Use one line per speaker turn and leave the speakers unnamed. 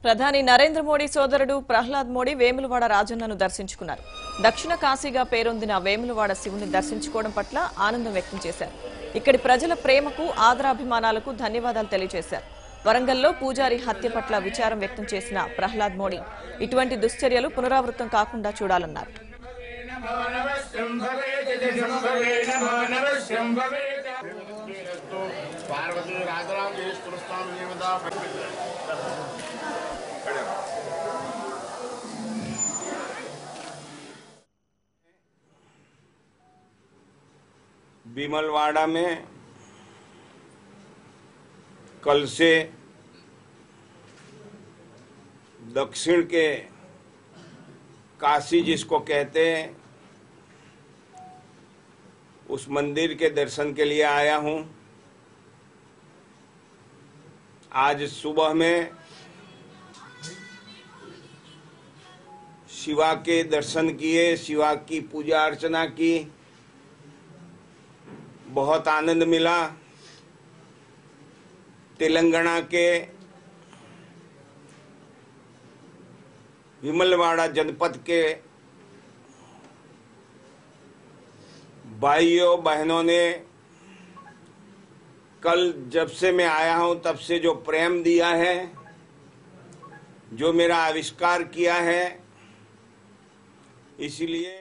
ప్రధాని నరేంద్ర మోడీ సోదరుడు ప్రహ్లాద్ మోడీ వేములవాడ రాజన్నను దర్శించుకున్నారు. దక్షిణ కాశీగా పేరొందిన వేములవాడ శివుని దర్శించుకోవడం పట్ల ఆనందం వ్యక్తం చేశారు. ఇక్కడి ప్రజల ప్రేమకు ఆదరాభిమానాలకు ధన్యవాదాలు తెలియజేశారు. వరంగల్లో పూజారి హత్య పట్ల విచారం వ్యక్తం చేసిన ప్రహ్లాద్ మోడీ ఇటువంటి దుశ్చర్యలు పునరావృతం కాకుండా చూడాలన్నారు.
भीमलवाड़ा में कल से दक्षिण के काशी जिसको कहते हैं उस मंदिर के दर्शन के लिए आया हूं। आज सुबह में शिवा के दर्शन किए, शिवा की पूजा अर्चना की, बहुत आनंद मिला। तेलंगाना के भीमलवाड़ा जनपद के भाइयों बहनों ने कल जब से मैं आया हूं तब से जो प्रेम दिया है, जो मेरा आविष्कार किया है, इसलिए